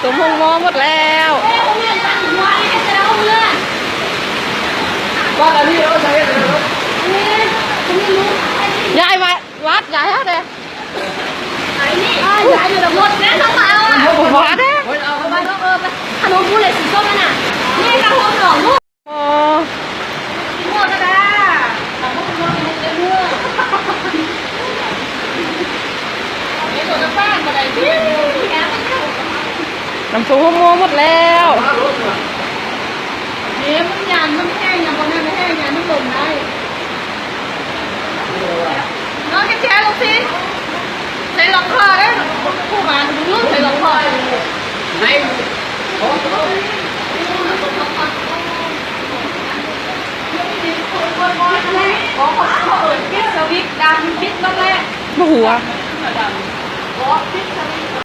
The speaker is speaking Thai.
สมพงษ์มอหมดแล้วบ้านอันนี้เราใช้อะไรครับยายมาวัดยายฮะเด้ยายอยู่ตรงรถแม่ต้องมาเอาอ่ะ วัดเด้ เอาไปต้องไปขนมพูเลยสีส้มนั่นน่ะนี่กระทงดอกลูก อ๋อ มั่วก็ได้ขนมมั่วเป็นเรื่องมั่วไอ้ตัวน้ำตาลอะไรพี่น้ำสมพงษ์มอหมดแล้ว เดี๋ยวมันยันมันแห้งยังบนนั้นไม่แห้งยันมันลงได้น้องแช่ลงสิใส่หลอกคอได้ผู้มาลูกใส่หลอกคอไหนขอเปิดพิษสวิตดังพิษรอบแรกบ่หัวขอพิษสวิต